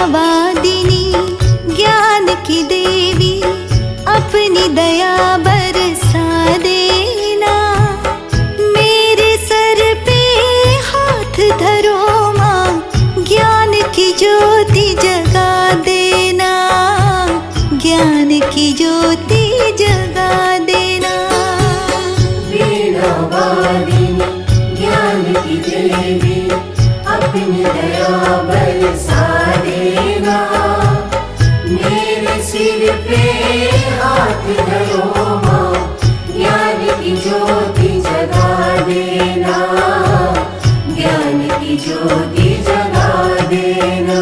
वादिनी ज्ञान की देवी अपनी दया बरसा देना। मेरे सर पे हाथ धरो माँ, ज्ञान की ज्योति जगा देना, ज्ञान की ज्योति जगा देना। वीणा वादिनी ज्ञान की देवी अपनी दया बरसा देना। मेरे सिर पे हाथ धरो माँ, ज्ञान की ज्योति जगा देना, ज्ञान की ज्योति जगा देना।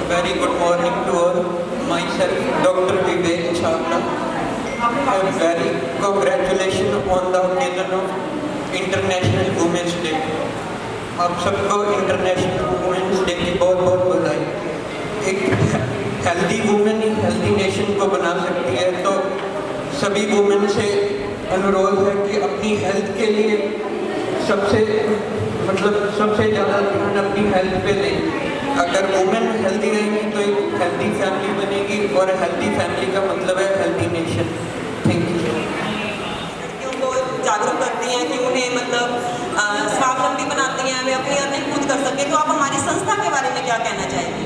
Very good morning to all. Myself, Dr. Vivek Chawla. A very congratulations on the occasion of International Women's Day. आप सबको इंटरनेशनल वुमेन्स डे की बहुत बहुत बधाई। एक हेल्दी वुमेन ही हेल्दी नेशन को बना सकती है, तो सभी वुमेन से अनुरोध है कि अपनी हेल्थ के लिए सबसे ज़्यादा ध्यान अपनी हेल्थ पे दें। अगर वुमेन हेल्दी रहेंगी तो एक हेल्दी फैमिली बनेगी, और हेल्दी फैमिली का मतलब है हेल्दी नेशन। Thank you. लड़कियों को जागरूक करती हैं कि उन्हें स्वावलंबी बनाती हैं, वे अपनी अर्निंग खुद कर सकें। तो आप हमारी संस्था के बारे में क्या कहना चाहेंगे?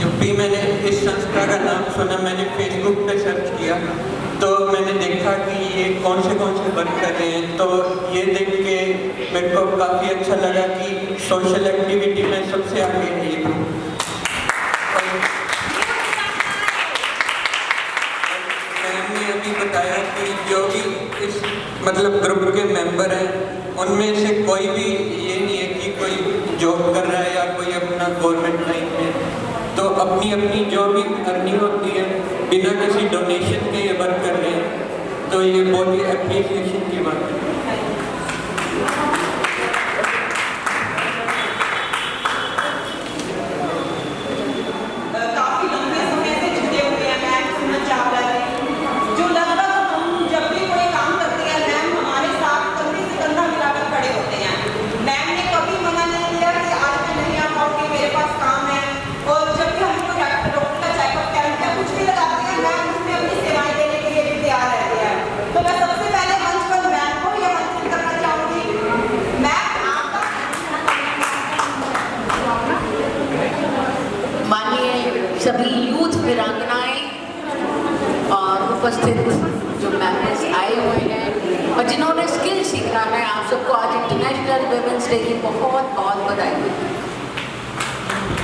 जब भी मैंने इस संस्था का नाम सुना, मैंने फेसबुक पे सर्च किया तो मैंने देखा कि ये कौन से वर्क कर रहे हैं। तो ये देख के मेरे को काफ़ी अच्छा लगा कि सोशल एक्टिविटी में सबसे आगे रही थी। मैम ने अभी बताया कि जो भी इस मतलब ग्रुप के मेंबर हैं उनमें से कोई भी ये नहीं है कि कोई जॉब कर रहा है या कोई अपना गवर्नमेंट लाइन में, तो अपनी अपनी जो भी अर्निंग होती है बिना किसी डोनेशन के ये वर्क कर रहे हैं, तो ये बहुत ही एप्रिसिएशन की बात है। काफी लंबे समय से जुड़े हुए हैं मैम सुमन चावला जी, जो लगभग हम जब भी कोई काम करते हैं मैम हमारे साथ कंधे से कंधा मिलाकर खड़े होते हैं। मैम ने कभी मना नहीं किया कि आज मैं नहीं आ पाऊंगी, मेरे पास काम है। और जब भी हमको डॉक्टर का चेकअप कैंप या कुछ भी लगाते हैं मैम उसमें अपनी सेवाएं देने के लिए भी तैयार रहते हैं। तो मैं सबसे पहले मंच पर मैम को यह मंच करना चाहूंगी। मैम आपका माननीय सभी यूथ वीरांगनाएं और उपस्थित जो मेंबर्स आए हुए हैं और जिन्होंने स्किल सीखा है, आप सबको आज इंटरनेशनल वुमेन्स डे की बहुत बहुत बधाई।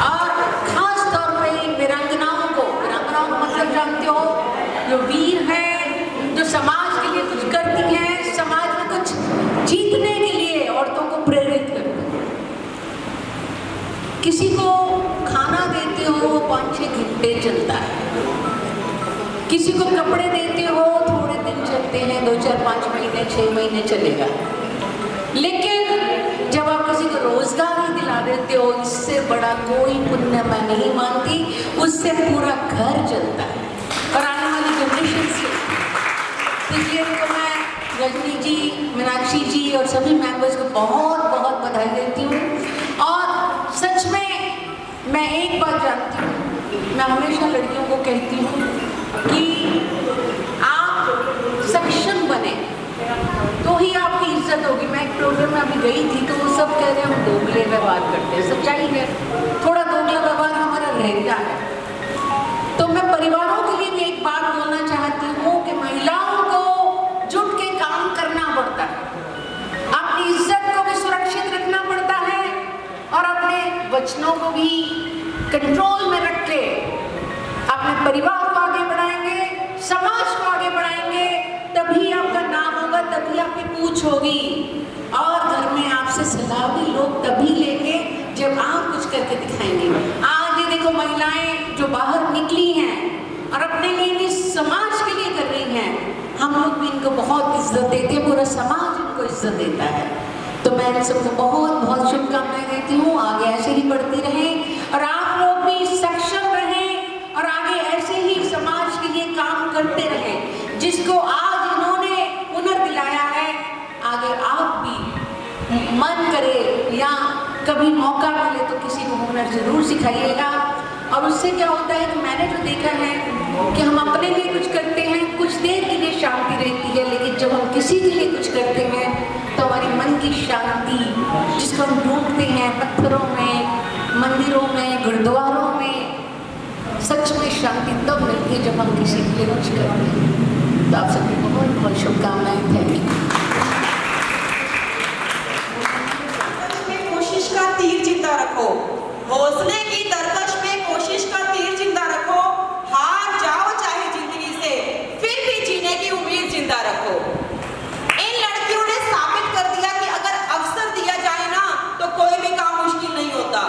और खास तौर पे वीरांगनाओं को मतलब जानते हो, जो वीर हैं, जो समाज के लिए कुछ करती हैं, समाज में कुछ जीतने के लिए औरतों को प्रेरित करती हैं। किसी को खाना देते हो वो 5-6 घंटे चलता है, किसी को कपड़े देते हो थोड़े दिन चलते हैं, 2, 4, 5 महीने 6 महीने चलेगा। लेकिन जब आप किसी को रोजगार ही दिला देते हो, इससे बड़ा कोई पुण्य मैं नहीं मानती, उससे पूरा घर चलता है। और आने वाली जनरेशन से इसलिए तो मैं रजनी जी, मीनाक्षी जी और सभी मेंबर्स को बहुत बहुत बधाई देती हूँ। और सच में मैं एक बात जानती हूँ, मैं हमेशा लड़कियों को कहती हूँ कि आप सक्षम बने तो ही आपकी इज्जत होगी। मैं एक प्रोग्राम में अभी गई थी तो वो सब कह रहे हैं हम दोगले व्यवहार करते हैं, सच्चाई है, थोड़ा दोगला व्यवहार हमारा रहता है। तो मैं परिवारों के लिए भी एक बात बोलना चाहती हूँ कि महिलाओं को जुट के काम करना पड़ता है, अपनी इज्जत को भी सुरक्षित रखना पड़ता है और अपने वचनों को भी कंट्रोल में रख के अपने परिवार को आगे बढ़ाएंगे, समाज को आगे बढ़ाएंगे, तभी आपका नाम होगा, तभी आपकी पूछ होगी। और घर में आपसे सलाह भी लोग तभी लेंगे जब आप कुछ करके दिखाएंगे। आज ये देखो महिलाएं जो बाहर निकली हैं और अपने लिए भी समाज के लिए कर रही हैं, हम लोग भी इनको बहुत इज्जत देते हैं, पूरा समाज इनको इज्जत देता है। तो मैं इन सबको बहुत बहुत शुभकामनाएं देती हूँ, आगे ऐसे ही बढ़ती रहें और आप लोग भी सक्षम रहें और आगे ऐसे ही समाज के लिए काम करते रहें। जिसको आज इन्होंने हुनर दिलाया है, आगे आप भी मन करे या कभी मौका मिले तो किसी को हुनर जरूर सिखाइएगा। और उससे क्या होता है कि मैंने जो देखा है कि हम अपने लिए कुछ करते हैं, कुछ देर के लिए शांति रहती है, लेकिन जब हम किसी के लिए कुछ करते हैं तो हमारी मन की शांति, जिसको हम ढूंढते हैं पत्थरों में, मंदिरों में, गुरुद्वारों में, सच में शांति तब मिलती है जब हम किसी के लिए कुछ करते हैं। तो आप सभी को बहुत बहुत शुभकामनाएं। Thank you. कोशिश का तीर जिंदा रखो, हौसले की तरकश में कोशिश का तीर जिंदा रखो, हार जाओ चाहे जिंदगी से, फिर भी जीने की उम्मीद जिंदा रखो। इन लड़कियों ने साबित कर दिया कि अगर अवसर दिया जाए ना तो कोई भी काम मुश्किल नहीं होता।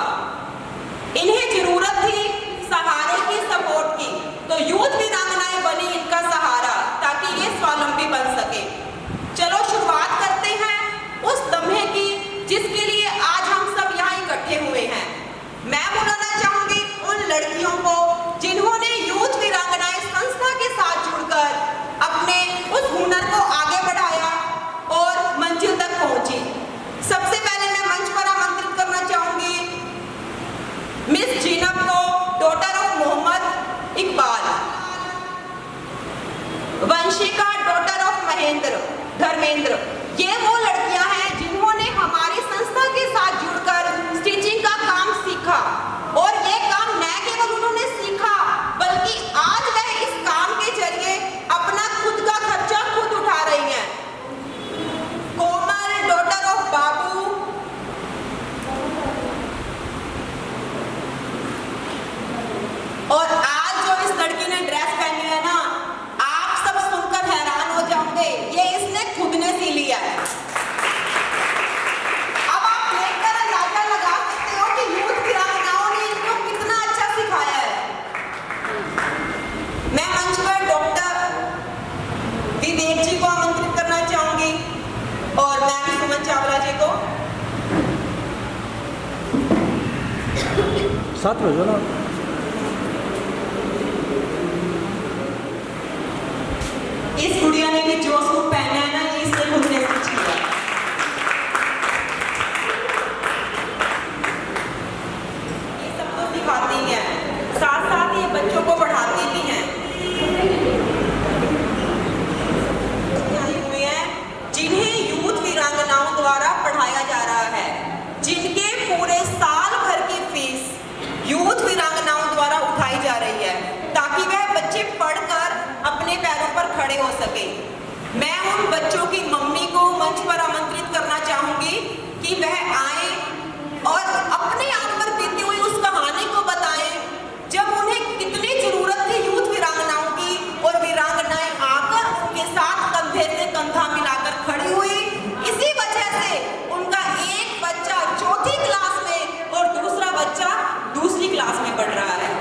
इन्हें जरूरत थी सहारे की, सपोर्ट की, तो यूथ वीरांगनाएं बनी इनका सहारा ताकि ये स्वावलंबी बन सके। चलो साथ में हो जाओ ना। इस गुड़िया ने भी जो सूट पहना है ना, ये इसने खुद ने स्टिच किया। ये सब तो सिखाती हैं, साथ साथ ये बच्चों को पढ़ाती भी हैं। आई हुई हैं जिन्हें यूथ वीरांगनाओं द्वारा पढ़ाया जा रहा है, जिनके पूरे साल भर की फीस यूथ वीरांगनाओं द्वारा उठाई जा रही है, ताकि वह बच्चे पढ़कर अपने पैरों पर खड़े हो सके। मैं उन बच्चों की मम्मी को मंच पर आमंत्रित करना चाहूंगी कि वह आए और अपने आप पर बीती हुई उस कहानी को बताएं, जब उन्हें कितनी जरूरत थी यूथ वीरांगनाओं की, और वीरांगनाएं आकर उनके साथ कंधे से कंधा मिलाकर खड़ी हुई। इसी वजह से उनका एक बच्चा चौथी क्लास में और दूसरा बच्चा दूसरी क्लास में पढ़ रहा है।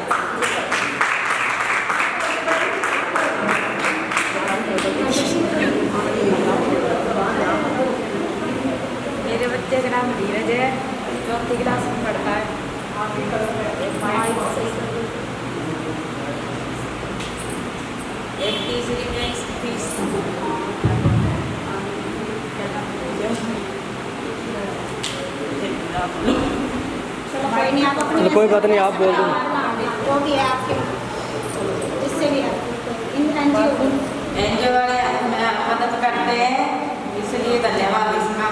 मेरे बच्चे का नाम धीरज है, चौथी क्लास में पढ़ता है। एक तीसरी में इसकी फीस। चलो कोई नहीं, आप अपनी कोई बात नहीं, आप बोल दो। वो भी है आपके, इससे भी है एनजीओ वाले मदद करते हैं, इसलिए धन्यवाद। इसका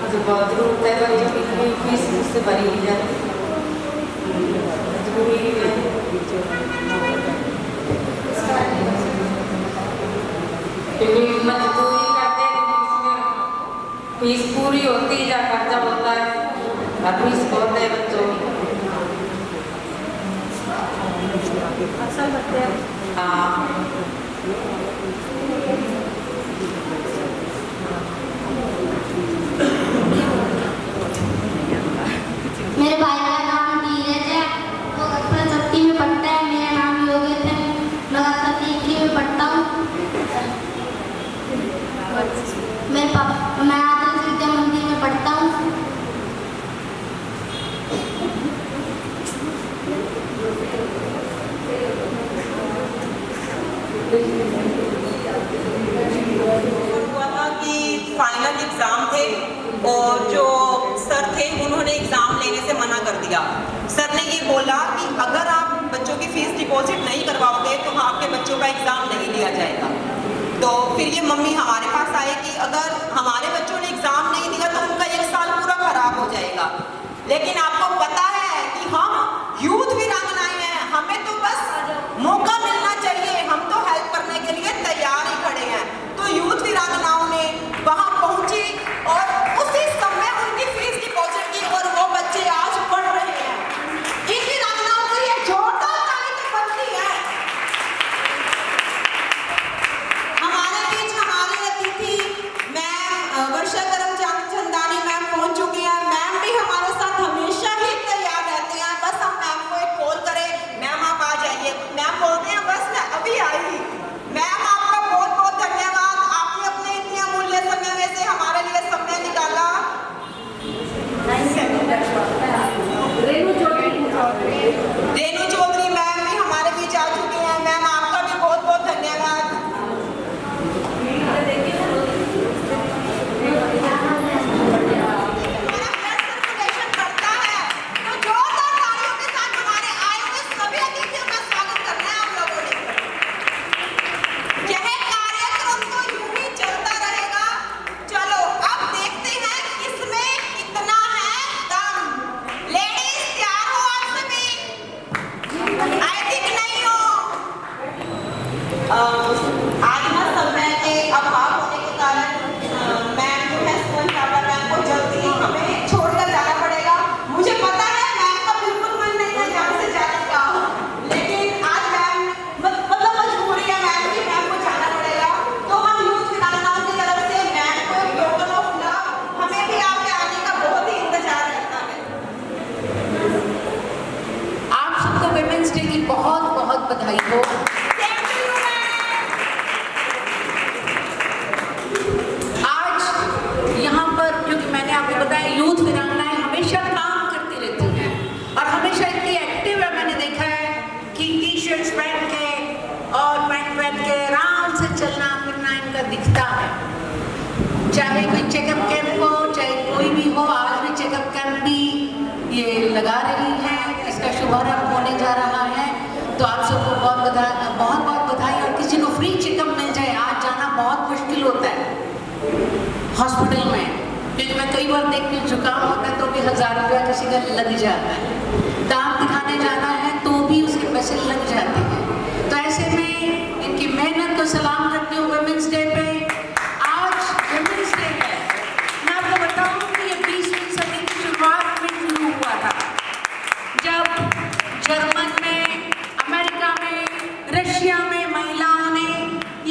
मुझे बहुत जरूरत है, बच्चों की फीस मुझसे भरी ली जाती है, मजबूरी है। क्योंकि मजदूरी करते हैं, फीस पूरी होती है, जब खर्चा होता है और फीस बहुत है बच्चों की। असल बच्चे हाँ मेरे भाई का नाम धीरज है, वो कक्षा 6 में पढ़ता है। मेरा नाम योगेश है, मैं कक्षा 3 में पढ़ता हूँ। मैं आदर्श विद्या मंदिर में पढ़ता हूँ। हुआ था कि फाइनल एग्जाम थे और जो सर थे उन्होंने एग्जाम लेने से मना कर दिया। सर ने ये बोला कि अगर आप बच्चों की फीस डिपॉजिट नहीं करवाओगे तो आपके बच्चों का एग्जाम नहीं लिया जाएगा। तो फिर ये मम्मी हमारे पास आए कि अगर हमारे बच्चों ने एग्जाम नहीं दिया तो उनका 1 साल पूरा खराब हो जाएगा। लेकिन आपको पता है कि हम यूथ वीरांगनाएं हैं, हमें तो बस मौका मिलना चाहिए, हम तो हेल्प करने के लिए तैयार ही खड़े हैं। तो यूथ वीरांगनाओं ने वहां पहुंची और उसी समय उनकी फीस डिपॉजिट की और वो बच्चे आज पढ़ रहे हैं। इन वीरांगनाओं को ये जोरदार ताली तो बनती है। हमारे बीच हमारी अतिथि मैम वर्षा करमचंदानी मैम पहुंच चुकी हैं। मैम भी हमारे साथ हमेशा ही तैयार चाहे कोई चेकअप कैंप हो, चाहे कोई भी हो, आज भी चेकअप कैंप भी ये लगा रही है, इसका शुभारंभ होने जा रहा है। तो आप सबको बहुत बहुत बधाई। और किसी को फ्री चेकअप मिल जाए, आज जाना बहुत मुश्किल होता है हॉस्पिटल में, क्योंकि मैं कई बार देखती हूँ जुकाम होता है तो भी 1000 रुपया किसी का लग जाता है, दांत दिखाने जाना है तो भी उसके पैसे लग जाते हैं। तो ऐसे में इनकी मेहनत को सलाम करती हूँ। वुमेन्स डे पे, आज वुमेन्स डे है, मैं आपको बताऊँ कि ये 20वीं सदी की शुरुआत में शुरू हुआ था, जब जर्मन में, अमेरिका में, रशिया में महिलाओं ने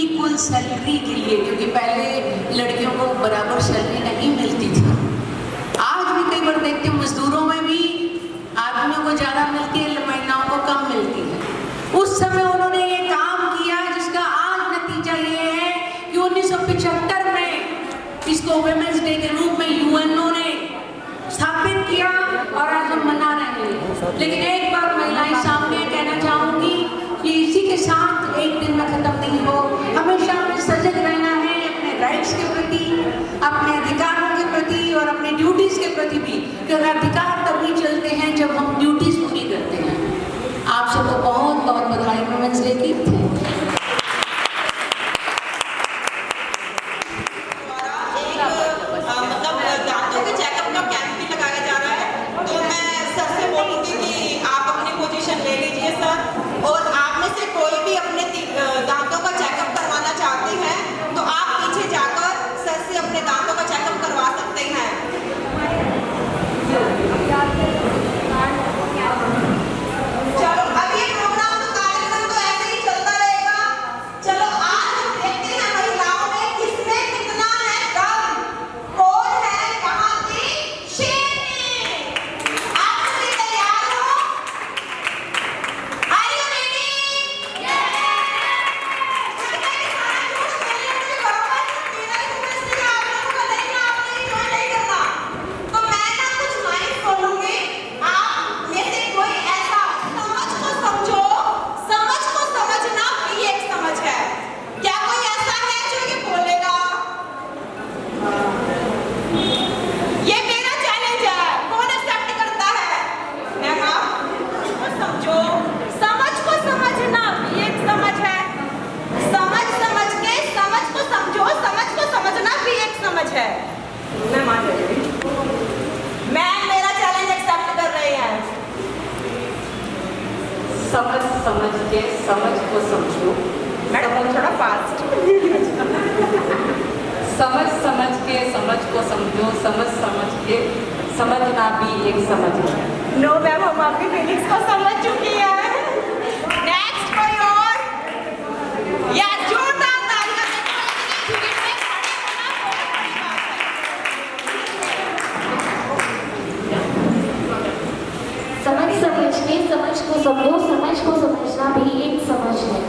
इक्वल सैलरी के लिए, क्योंकि पहले लड़कियों को बराबर सैलरी नहीं मिलती थी। आज भी कई बार देखते हैं मजदूरों में भी आदमियों को ज़्यादा मिलती है, महिलाओं को कम मिलती है। उस समय उन्होंने ये काम किया जिसका आज नतीजा ये है कि 1975 में इसको वुमेन्स डे के रूप में यूएनओ ने स्थापित किया और आज हम मना रहे हैं। लेकिन एक बार महिलाएं सामने कहना चाहूँगी कि इसी के साथ एक दिन में खत्म नहीं हो, हमेशा हमें सजग रहना है अपने राइट्स के प्रति, अपने अधिकारों के प्रति और अपने ड्यूटीज के प्रति भी, क्योंकि अधिकार तभी चलते हैं जब हम ड्यूटीज पूरी करते हैं। आप सबको बहुत बहुत बधाई वुमेन्स डे की। मतलब दांतों के चेकअप का कैंप भी लगाया जा रहा है, तो मैं सर से बोलूँगी कि आप अपनी पोजीशन ले लीजिए सर, और आप में से कोई भी अपने दांतों का चेकअप करवाना चाहते हैं तो आप पीछे जाकर सर से अपने दांतों का चेकअप करवा सकते हैं। चलो अब ये प्रोग्राम तो कार्यक्रम तो ऐसे ही चलता रहेगा। चलो आज हम देखते हैं महिलाओं में किसमें कितना है दम, कौन है यहाँ की शेरनी। आप सभी तैयार हो? Are you ready? है। मैं मान रही हूँ, मैम मेरा चैलेंज एक्सेप्ट कर रहे हैं। समझ समझ के समझ को समझो। मैडम थोड़ा फास्ट। समझ समझ के समझ को समझो, समझ समझ के समझना भी एक समझ है। नो मैम, हम आपकी फीलिंग्स को समझ चुकी हैं। नेक्स्ट कोई और? या जोरदार तालियां समझ समझ के समझ को समझो, समझ को समझना भी एक समझ है।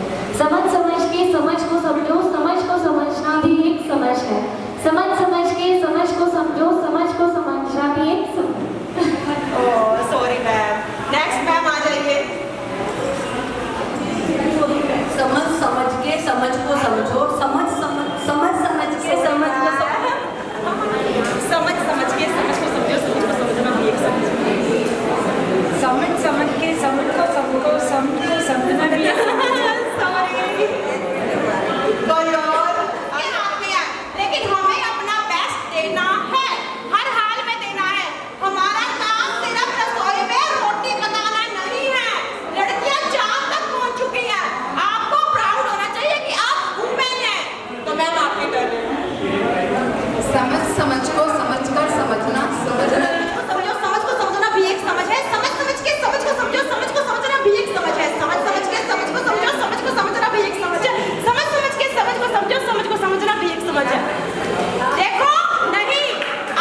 समझ समझ के समझ को समझो, समझ को समझना भी एक समझ है। समझ समझ के समझ को समझो, समझ को समझना भी एक समझ। Oh sorry ma'am. Next ma'am आ जाइए। समझ समझ के समझ को समझो, समझ समझ समझ के समझ को समझो, समझ समझ के समझ को समझो, समझ को समझना भी एक समझ है। समझ समझ के समझ को समझो, समझ को समझना भी एक सॉरी। कोई और? ये हाथ में है, लेकिन हमें अपना बेस्ट देना है, हर हाल में देना है। हमारा काम सिर्फ रसोई में रोटी पकाना नहीं है। लड़कियां चांद तक पहुंच चुकी हैं। आपको प्राउड होना चाहिए कि आप वुमेन हैं। तो मैम आपकी टर्न है। समझ समझ को समझ कर समझना, समझना समझो, समझ को समझना भी एक समझ है। समझ समझ के समझ को समझो, समझ को समझना भी एक समझ है। समझ समझ के समझ को समझो, समझ को समझना भी एक समझ है। समझ समझ के समझ को समझो, समझ को समझना भी एक समझ है। देखो नहीं,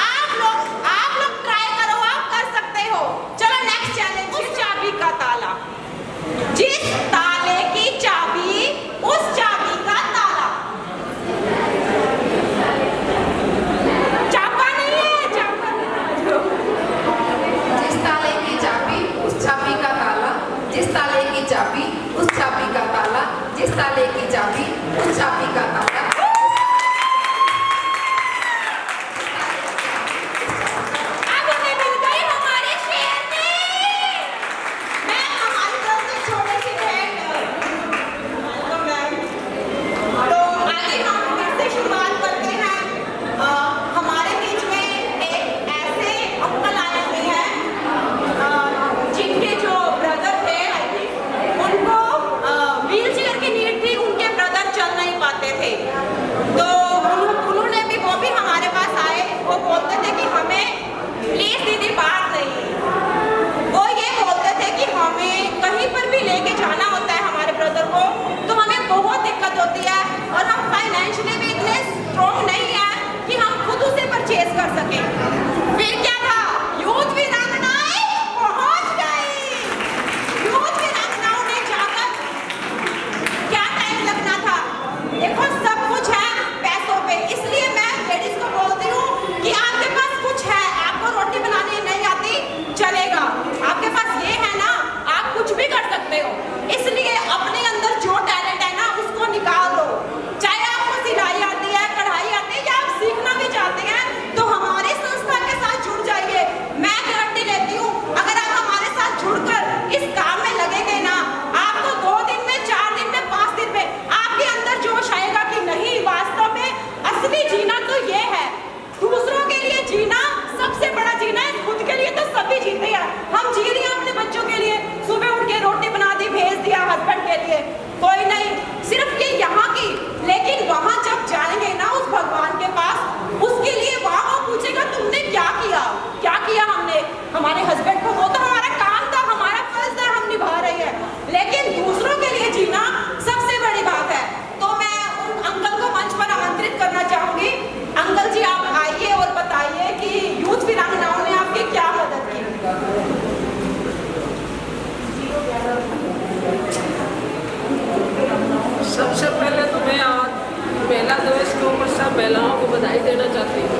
आप लोग ट्राई करो, आप कर सकते हो। चलो नेक्स्ट चैलेंज है चाबी का ताला। जिस ताले की चाबी, उस चाबी का ताला। चाबा नहीं है, चाबा नहीं है। महिलाओं को बधाई देना चाहती हूँ।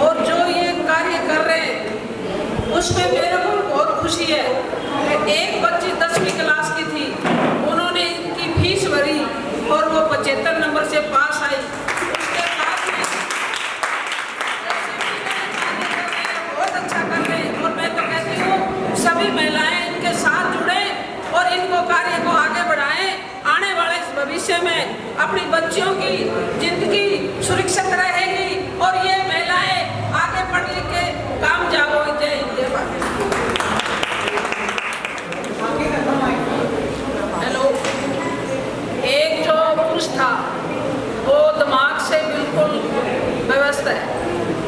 और जो ये कार्य कर रहे हैं उसमें मेरे को बहुत खुशी है। एक बच्ची 10वीं क्लास की थी, उन्होंने इनकी फीस भरी और वो 75 नंबर से पास आई। उसके बाद में बहुत अच्छा कर रहे हैं। और मैं तो कहती हूँ सभी महिलाएं इनके साथ जुड़े और इनको कार्य को आगे बढ़ाएं। आने वाले इस भविष्य में अपनी बच्चियों की जिंदगी सुरक्षित रहेगी और ये महिलाएं आगे पढ़ लिख के कामयाब हो जाए। हेलो, एक जो पुरुष था वो दिमाग से बिल्कुल व्यवस्था है,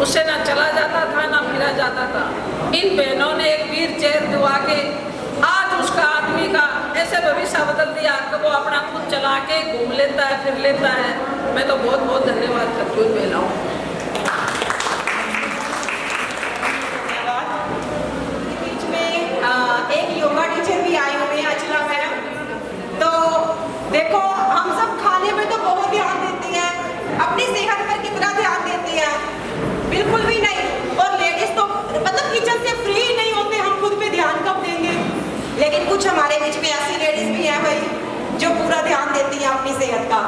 उससे ना चला जाता था ना फिरा जाता था। इन बहनों ने एक व्हील चेयर दिवा के आज उसका आदमी का ऐसे भविष्य बदल दिया कि वो अपना खुद चला के घूम लेता है, फिर लेता है। मैं तो बहुत बहुत धन्यवाद करती हूँ महिलाओं। बीच में एक योगा टीचर भी आई हुई है, अर्चना मैडम। तो देखो, हम सब खाने में तो बहुत ध्यान देती हैं, अपनी सेहत पर कितना ध्यान देती हैं? बिल्कुल भी नहीं। और लेडीज तो मतलब किचन से फ्री ही नहीं होते, हम खुद पे ध्यान कब देंगे? लेकिन कुछ हमारे बीच में ऐसी लेडीज भी हैं भाई जो पूरा ध्यान देती हैं अपनी सेहत का।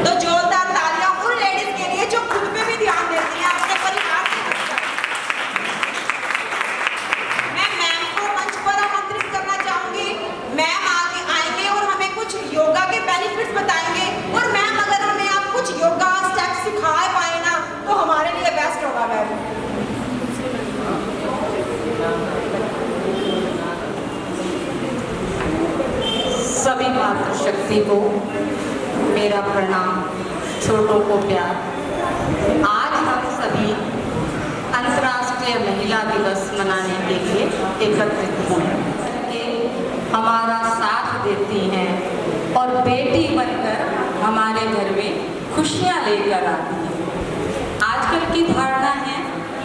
तो जोरदार तालियां उन लेडीज के लिए जो खुद पे भी ध्यान देती हैं, अपने परिवार के लिए। मैं मैम को मंच पर आमंत्रित करना चाहूंगी। मैम आगे आएंगे और हमें कुछ योगा के बेनिफिट्स बताएंगे। और मैम अगर हमें आप कुछ योगा स्टेप सिखा पाए ना तो हमारे लिए बेस्ट होगा। मैम सभी मातृशक्ति को मेरा प्रणाम, छोटों को प्यार। आज हम सभी अंतर्राष्ट्रीय महिला दिवस मनाने के लिए एकत्रित हुए, हमारा साथ देती हैं और बेटी बनकर हमारे घर में खुशियाँ लेकर आती हैं। आजकल की धारणा है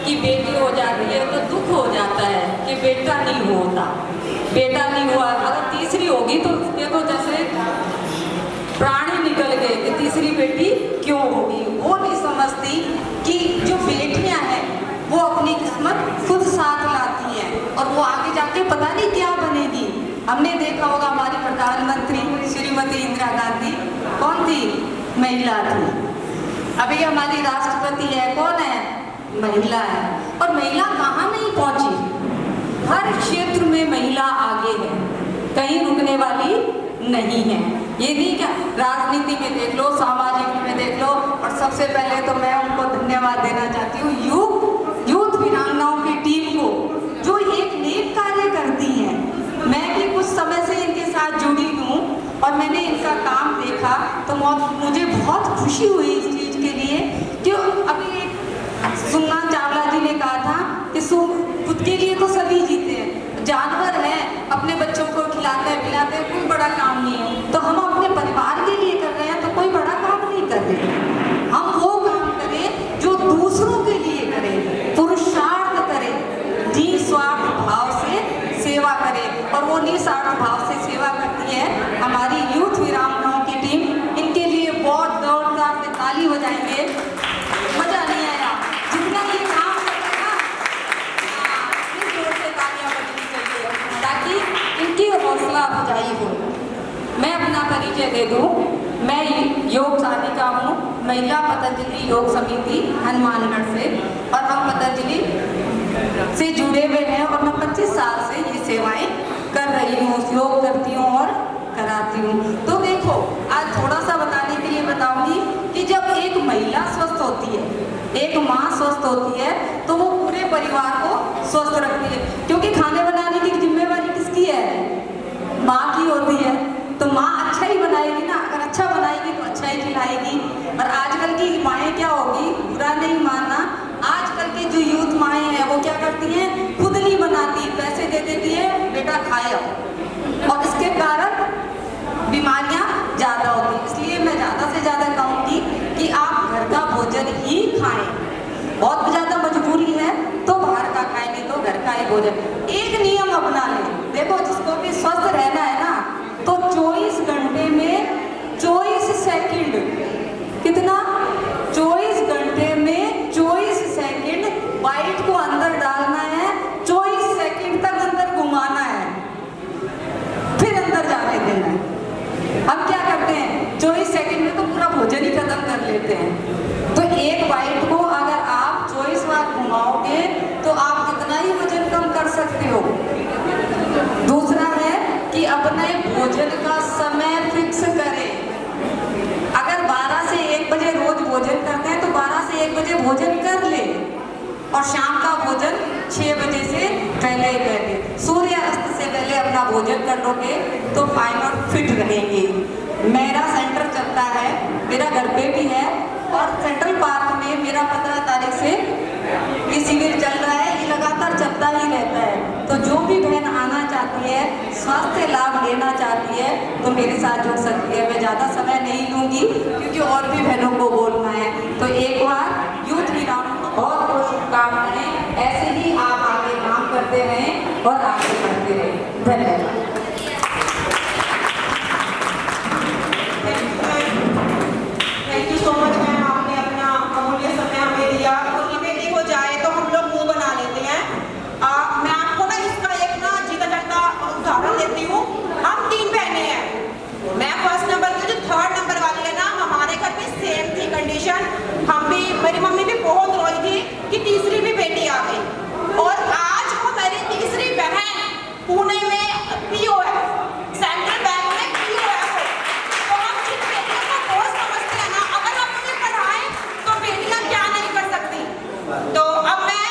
कि बेटी हो जाती है तो दुख हो जाता है कि बेटा नहीं होता, बेटा नहीं हुआ। अगर तीसरी होगी तो देखो जैसे प्राणी निकल गए कि तीसरी बेटी क्यों होगी। वो नहीं समझती कि जो बेटियां हैं वो अपनी किस्मत खुद साथ लाती हैं और वो आगे जाके पता नहीं क्या बनेगी। हमने देखा होगा हमारी प्रधानमंत्री श्रीमती इंदिरा गांधी कौन थी? महिला थी। अभी हमारी राष्ट्रपति है, कौन है? महिला है। और महिला कहाँ नहीं पहुंची, हर क्षेत्र में महिला आगे है, कहीं रुकने वाली नहीं है। ये नहीं क्या, राजनीति में देख लो, सामाजिक में देख लो। और सबसे पहले तो मैं उनको धन्यवाद देना चाहती हूँ यूथ वीरांगनाओं की टीम को जो एक नेक कार्य करती है। मैं भी कुछ समय से इनके साथ जुड़ी हूँ और मैंने इनका काम देखा तो मुझे बहुत खुशी हुई इस चीज़ के लिए। जो अभी एक सुमना चावला जी ने कहा था कि खुद के लिए तो सभी जीते हैं, जानवर हैं, अपने बच्चों को खिलाते हैं पिलाते हैं, कोई बड़ा काम नहीं है। तो हम अपने परिवार के लिए कर रहे हैं तो कोई बड़ा काम नहीं कर रहे। हम वो काम करें जो दूसरों के लिए करें, पुरुषार्थ करें, निस्वार्थ भाव से सेवा करें। और वो निस्वार्थ भाव से सेवा करती है हमारी यूथ वीरांगनाओं की टीम। इनके लिए बहुत जोरदार से ताली हो जाएंगे। मजा नहीं आया जितना ये काम ताकि इनकी हौसला अफजाई हो। मैं अपना परिचय दे दूं, मैं योग साधिका हूँ, महिला पतंजलि योग समिति हनुमानगढ़ से। और हम पतंजलि से जुड़े हुए हैं और मैं 25 साल से ये सेवाएं कर रही हूँ, योग करती हूँ और कराती हूँ। तो देखो, आज थोड़ा सा बताने के लिए बताऊंगी कि जब एक महिला स्वस्थ होती है, एक माँ स्वस्थ होती है तो वो पूरे परिवार को स्वस्थ रखती है। क्योंकि खाने बनाने की जिम्मेवारी किसकी है? माँ की होती है। तो माँ अच्छा ही बनाएगी ना, अगर अच्छा बनाएगी तो अच्छा ही खिलाएगी। और आजकल की माएँ क्या होगी, बुरा नहीं मानना, आजकल के जो यूथ माएँ हैं वो क्या करती हैं, खुद नहीं बनाती, पैसे दे देती है, बेटा खाए। और इसके कारण बीमारियां ज़्यादा होती हैं। इसलिए मैं ज़्यादा से ज़्यादा कहूँगी कि आप घर का भोजन ही खाएं। बहुत ज़्यादा मजबूरी है तो बाहर का खाएं, नहीं तो घर का ही भोजन। एक नियम अपना लें, देखो जिसको भी स्वस्थ रहना है ना तो 24 घंटे में 24 सेकंड, कितना भोजन कर ले और शाम का भोजन 6 बजे से पहले ही कर ले। सूर्यास्त से पहले अपना भोजन कर लोगे तो फाइन और फिट रहेंगे। मेरा सेंटर चलता है, मेरा घर पे भी है और सेंट्रल पार्क में मेरा 15 तारीख से ये शिविर चल रहा है, ये लगातार चलता ही रहता है। तो जो भी बहन आना चाहती है, स्वास्थ्य लाभ लेना चाहती है तो मेरे साथ जुड़ सकती है। मैं ज़्यादा समय नहीं लूँगी क्योंकि और भी बहनों को बोलना है। तो एक बार यूथ विराम बहुत बहुत शुभकामनाएं। ऐसे ही आप आगे काम करते रहें और आगे बढ़ते रहें। धन्यवाद। Thank you so much ma'am, आपने अपना अमूल्य समय हमें दिया। कोई भी देखो जाए तो हम लोग मुंह बना लेते हैं। मैं आपको ना इसका एक ना जीता जागता उदाहरण देती हूँ। हम 3 बहनें हैं। मैं फर्स्ट नंबर की, जो 3rd नंबर वाली है ना, हमारे घर में सेम थी कंडीशन। हम भी, मेरी मम्मी भी बहुत रोई थी कि तीसरी भी बेटी आ गई। और आज वो मेरी तीसरी बहन पुणे में पीओ है, सेंट्रल बैंक में पीओ है। तो हम जिन बेटियों को बहुत समझते हैं ना, अगर हम उन्हें पढ़ाएं तो बेटियां क्या नहीं कर सकती। तो अब मैं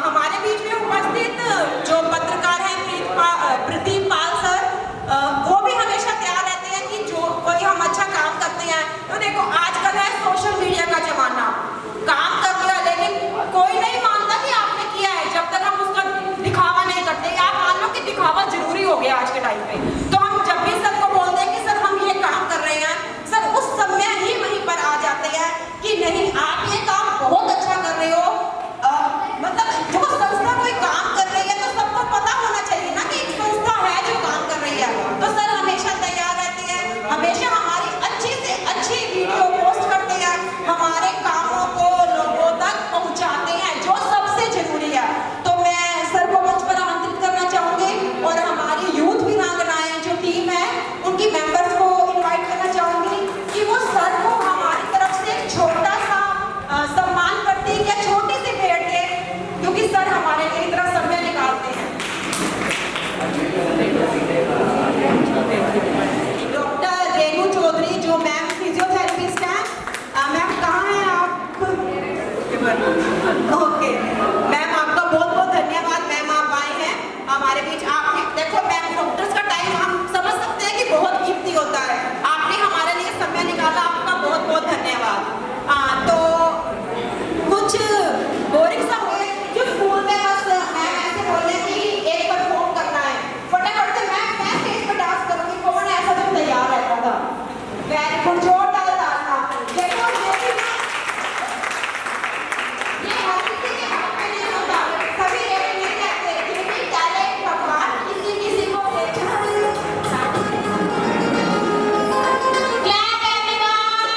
हमारे बीच में उपस्थित जो पत्रकार हैं प्रदीप पाल सर, वो भी हमेशा तैयार रहते हैं कि जो कोई हम अच्छा काम करते हैं। तो देखो आजकल है सोशल मीडिया का जमाना, काम कर दिया लेकिन कोई नहीं मानता कि आपने किया है जब तक हम उसका दिखावा नहीं करते। आप मान लो कि दिखावा जरूरी हो गया आज के टाइम पे। तो हम जब भी सर को बोलते हैं कि सर हम ये काम कर रहे हैं, सर उस समय ही वहीं पर आ जाते हैं कि नहीं आप ये काम बहुत अच्छा कर रहे हो। मतलब जो संस्था कोई काम कर रही है तो सबको पता होना चाहिए ना कि एक संस्था है जो काम कर रही है। तो सर हमेशा तैयार रहते हैं, हमेशा हमारी अच्छी से अच्छी वीडियो पोस्ट करते हैं, हमारे कामों को लोगों तक पहुंचाते हैं, जो सबसे जरूरी है। तो मैं सर को मंच पर आमंत्रित करना चाहूंगी और हमारी यूथ वीरांगनाएं जो टीम है उनकी मेंबर्स को इनवाइट करना चाहूंगी कि वो सर को हमारी तरफ से एक छोटा सा सम्मान प्रतीक या छोटी सी भेंट दे, क्योंकि सर हमारे लिए इतना समय निकालते हैं। डॉक्टर रेणु चौधरी जो मैम फिजियोथेरेपिस्ट हैं, मैम कहाँ हैं आप? ओके मैम, आपका बहुत बहुत धन्यवाद। मैम आप आए हैं हमारे बीच। आपने देखो मैम, डॉक्टर्स का टाइम हम समझ सकते हैं कि बहुत कीमती होता है, आपने हमारे लिए समय निकाला, आपका बहुत बहुत धन्यवाद। तो कुछ बोरिंग सा हुए जो स्कूल में बस मैम ऐसे बोले कि एक परफॉर्म करना है, फटाफट से मैं स्टेज पर डांस करूंगी। कौन ऐसा जो तैयार रहता था? वेरी गुड, जोरदार तालियां। देखो ये हर किसी के हाथ में नहीं होता, सभी एक नहीं कहते, क्योंकि टैलेंट भगवान किसी किसी को देता है। Clap everyone!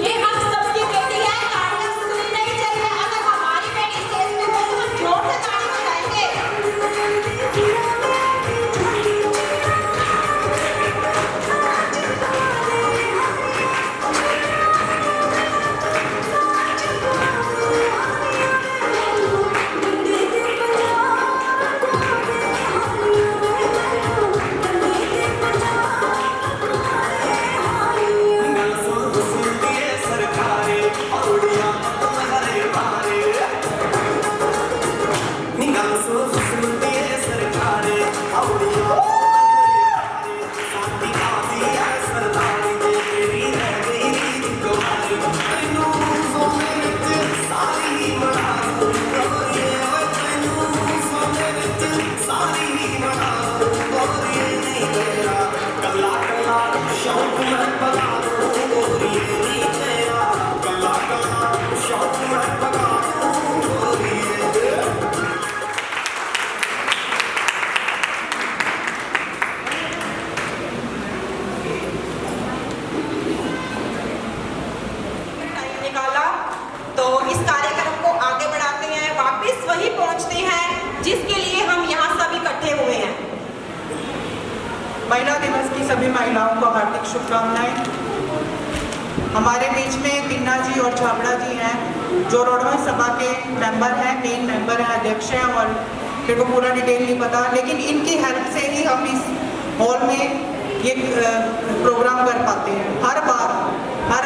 ये हम सबकी बेटी है, तालियां सुननी नहीं चाहिए। अगर हमारी बेटी स्टेज पे हो तो जोर से ताली बजाएंगे। महिला दिवस की सभी महिलाओं को हार्दिक शुभकामनाएं। हमारे बीच में बिन्ना जी और छाबड़ा जी हैं, जो रोडवा सभा के मेंबर हैं, मेन मेंबर हैं, अध्यक्ष हैं, और मेरे को पूरा डिटेल नहीं पता, लेकिन इनकी हेल्प से ही हम इस हॉल में ये प्रोग्राम कर पाते हैं। हर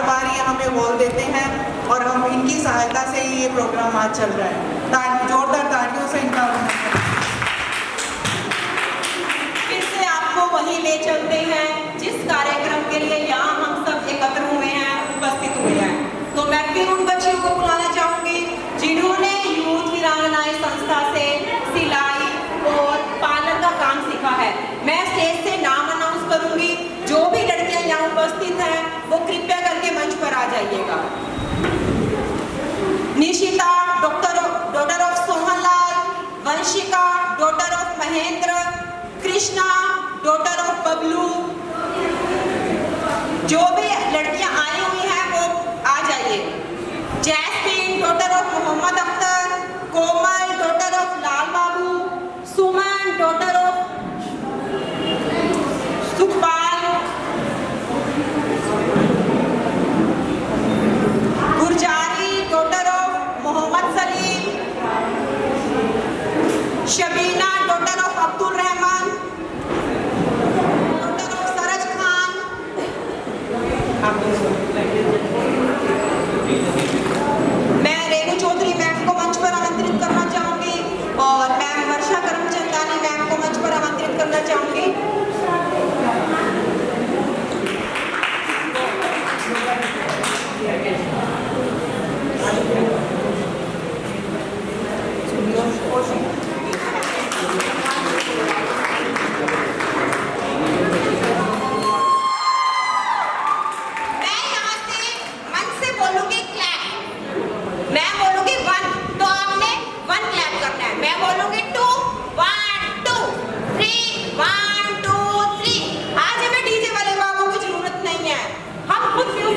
बार ये हमें हॉल देते हैं और हम इनकी सहायता से ही ये प्रोग्राम आज चल रहा है। जोरदार तालियों से इनका फिर से आपको वहीं ले चलते हैं जिस कार्यक्रम के लिए यहाँ हम सब एकत्र हुए हैं, उपस्थित हुए हैं। तो मैं फिर उन बच्चियों को बुलाना चाहूंगी जिन्होंने यूथ वीरांगनाएं संस्था से सिलाई और पार्लर का काम सीखा है। मैं स्टेज से नाम अनाउंस करूंगी, जो भी लड़कियां यहाँ उपस्थित हैं वो कृपया करके मंच पर आ जाइएगा। Nishita daughter of Sohanlal, Vanshika daughter of Mahendra, Krishna daughter of Bablu. जो भी लड़कियां आई हुई हैं वो आ जाइए। Jasmine daughter of Mohammad Akhtar, Komal daughter of Lal Babu, Suman daughter of Sukhpal, Gurjari daughter of Mohammad Salim, Shabina daughter of Abdul Rahman, daughter of Saraj Khan. मैं रेणु चौधरी मैम को मंच पर आमंत्रित करना चाहूंगी और मैम वर्षा करमचंदानी मैम को मंच पर आमंत्रित करना चाहूंगी।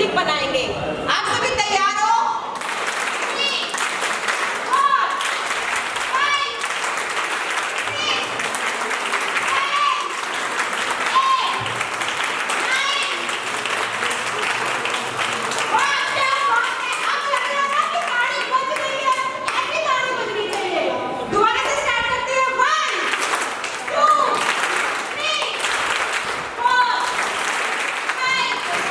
बनाएंगे। आप सभी तैयार हो? 3, 4, 5, 6, 7, 8, 9। अब लग रहा है कि गाड़ी बज रही है, ऐसी गाड़ी बजनी चाहिए। दोबारा से स्टार्ट करते हैं। 1, 2, 3, 4, 5, 6,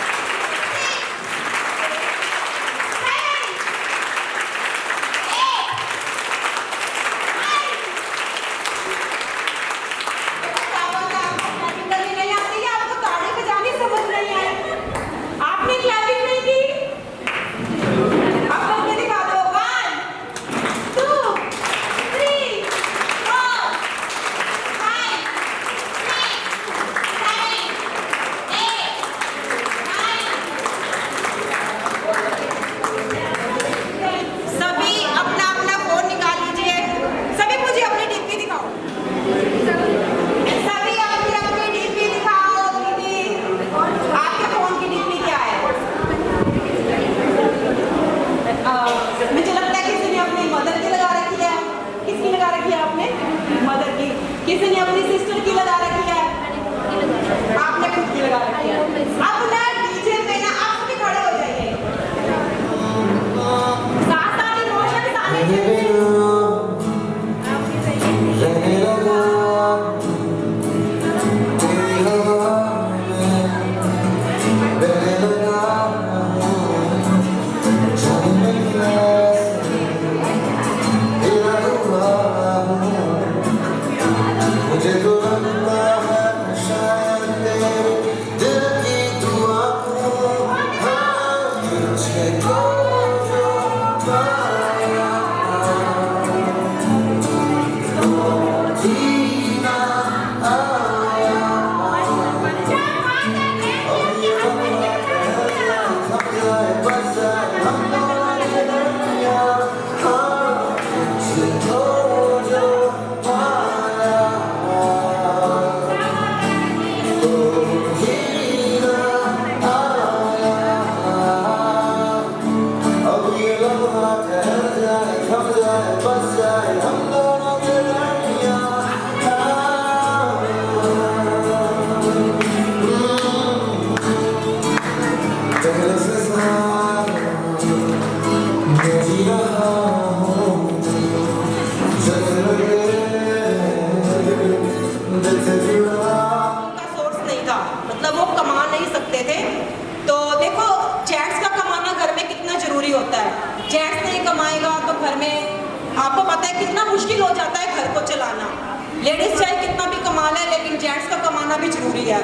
मुझे तो लगता है शायद तेरे दिल आपको पता है कितना मुश्किल हो जाता है घर को चलाना। लेडीज चाहे कितना भी कमा ले, लेकिन जेंट्स का कमाना भी जरूरी है।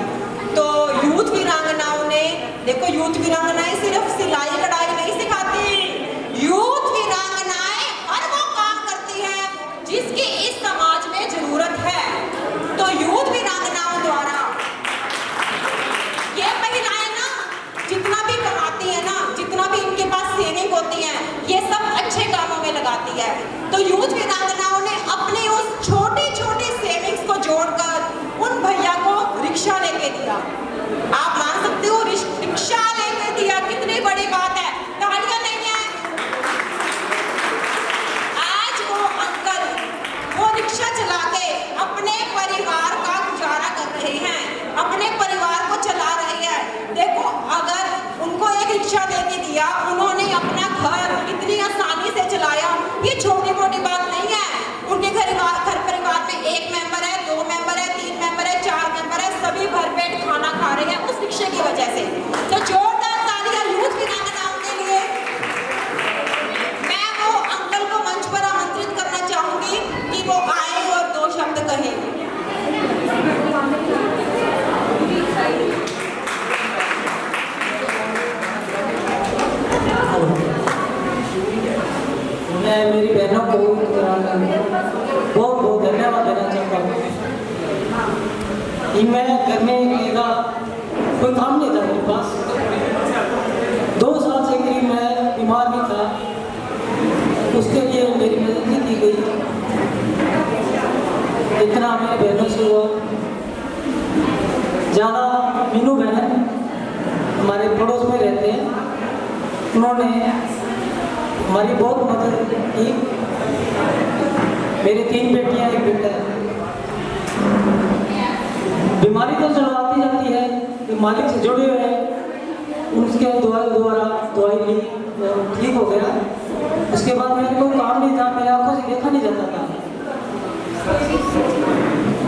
तो यूथ वीरांगनाओं ने देखो, यूथ वीरांगनाएं सिर्फ सिलाई कढ़ाई नहीं सिखाती, यूथ वीरांगनाएं हर वो काम करती हैं जिसकी इस समाज में जरूरत है। तो यूथ वीरांगनाओं द्वारा ये महिलाएं ना जितना भी कमाती है ना, जितना भी इनके पास सेविंग होती है, ये सब अच्छे कामों में लगाती है। तो यूथ वीरांगनाओं ने अपनी उस छोटी छोटी सेविंग्स को जोड़कर उन भैया को रिक्शा लेके दिया। आप मान सकते हो, रिक्शा लेके दिया, कितनी बड़ी बात है, तालियां नहीं है। आज वो अंकल वो रिक्शा चला के अपने परिवार का गुजारा कर रहे हैं, अपने परिवार को चला रहे हैं। देखो, अगर उनको एक रिक्शा देके दिया, उन्होंने अपना घर इतनी आसानी से चलाया, ये छोटी मोटी बात नहीं है। उनके घर परिवार में 1 मेंबर है, 2 मेंबर है, 3 मेंबर है, 4 मेंबर है, सभी भरपेट खाना खा रहे हैं उस रिक्शे की वजह से। तो जोरदार तालियां यूथ वीरांगनाओं के लिए। मैं वो अंकल को मंच पर आमंत्रित करना चाहूंगी कि वो आए और 2 शब्द कहें। मैं मेरी बहनों को बहुत बहुत धन्यवाद देना चाहता हूँ। मैं घर में अकेला कोई काम नहीं था मेरे पास। 2 साल से करीब मैं बीमार भी था, उसके लिए मेरी मदद नहीं की गई। इतना मेरी बहनों से हुआ। ज़्यादा मीनू बहन हमारे पड़ोस में रहते हैं, उन्होंने हमारी बहुत मदद की। मेरी 3 बेटियां, 1 बेटा है। बीमारी तो चलो आती जाती है, कि मालिक से जुड़े हुए हैं, उसके दवाई ली, ठीक हो गया। उसके बाद मेरे को काम नहीं था, मेरे आंखों से देखा नहीं जाता था।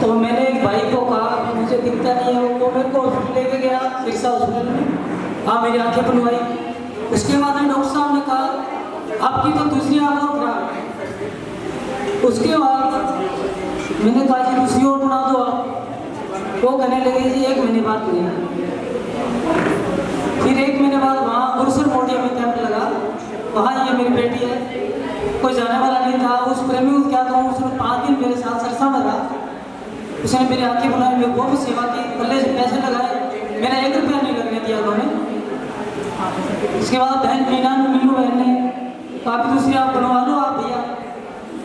तो मैंने एक भाई को कहा मुझे दिखता नहीं है, वो मेरे को हॉस्पिटल लेके गया, सिरसा हॉस्पिटल में। हाँ, मेरी आंखें बनवाई। उसके बाद डॉक्टर साहब ने कहा आपकी तो दूसरी आंख और खराब है। उसके बाद मैंने कहा जी दूसरी और बना दो आप। वो कहने लगे जी 1 महीने बाद नहीं। फिर 1 महीने बाद वहाँ गुरसर मोटिया में कैंप लगा, वहाँ ये मेरी बेटी है, कोई जाने वाला नहीं था। उस प्रेमी को क्या कहूँ, उसने 5 दिन मेरे साथ सरसा में रहा। उसने मेरी आँखें बनाई, मेरी बहुत सेवा की, पल्ले से पैसे लगाए, मेरा 1 रुपया नहीं लगने दिया उन्होंने। इसके बाद बहन मीनू बहन ने कहा दूसरी आप बनवा लो आप भैया।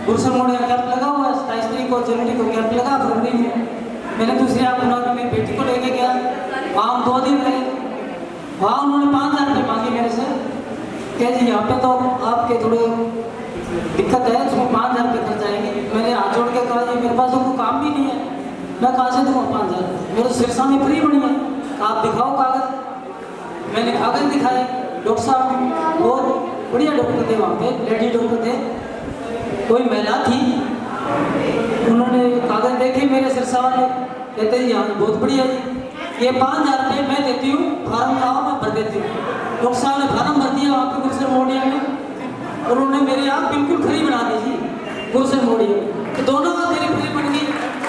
गुरसर मोड़ का कैंप लगा हुआ है, 27 तारीख को जनवरी को कैंप लगा फरवरी में। मैंने दूसरी आप बनवा दी, मेरी बेटी को लेके गया, वहाँ हम 2 दिन रहे। वहाँ उन्होंने 5000 रुपये मांगे मेरे से, कह जी यहाँ पे तो आपके थोड़े दिक्कत है, उसमें 5000 रुपये खर्च आएंगे। मैंने हाथ जोड़ के कहा जी मेरे पास तो कोई काम भी नहीं है, मैं कहाँ से दूँगा 5000, मेरे तो सिरसा में फ्री बनी है, आप दिखाओ कागज। मैंने कागज दिखाए। डॉक्टर साहब बहुत बढ़िया डॉक्टर थे, वहाँ पे लेडी डॉक्टर थे, कोई महिला थी। उन्होंने कागज देखे मेरे सिरसा वाले, कहते हैं यहाँ बहुत बढ़िया जी, ये 5000 रुपये मैं देती हूँ, फार्म लाओ मैं भर देती हूँ। डॉक्टर साहब ने फार्म भर दिया वहाँ पे गुरसर मोड़िया में, और उन्होंने मेरी आँख बिल्कुल खरी बना दी जी गुरसर मोड़िया। तो दोनों आँख मेरी खरी बन गई।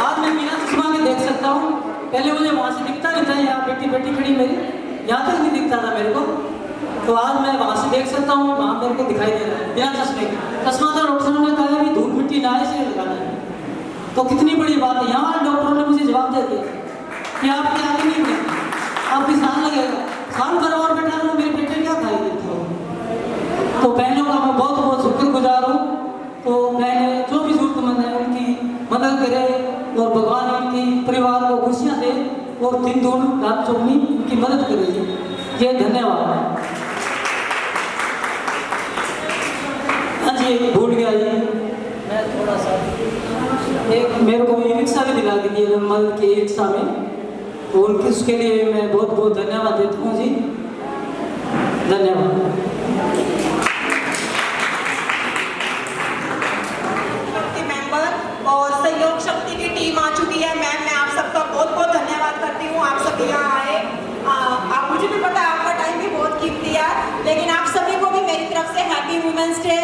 आज मैं बिना चश्मा के देख सकता हूँ, पहले मुझे वहाँ से दिखता नहीं था, यहाँ बेटी खड़ी मेरी, यहाँ तक नहीं दिखता था मेरे को। तो आज मैं वहाँ से देख सकता हूँ, वहाँ मेरे को दिखाई दे रहा है बिना चश्मे के। चश्मा तो डॉक्टरों ने कहा है धूल मिट्टी ना इसे लगाना है, तो कितनी बड़ी बात है। यहाँ वाले डॉक्टरों ने मुझे जवाब दे दिया कि आपके आगे नहीं मिलेगा, आपकी साल लगेगा, साल भर और बैठा रहूँ, मेरे बेटे क्या खाएंगे। तो बहनों का मैं बहुत बहुत शुक्रगुजार हूँ। तो बहनें जो भी जरूरतमंद है उनकी मदद करे, और भगवान उनकी परिवार को खुशियाँ दे, और दिन दून रात चौगनी उनकी मदद करे। ये धन्यवाद है। हाँ जी, भूल गया जी, मैं थोड़ा सा एक मेरे को ई रिक्शा भी दिला के दिए मदद की रिक्शा में, तो उनके उसके लिए मैं बहुत बहुत धन्यवाद देता हूँ जी, धन्यवाद। और सहयोग शक्ति की टीम आ चुकी है। मैं आप सबका बहुत बहुत धन्यवाद करती हूँ, आप सब यहाँ आए। आप मुझे भी पता है आपका टाइम भी बहुत कीमती है, लेकिन आप सभी को भी मेरी तरफ से हैप्पी वुमेन्स डे।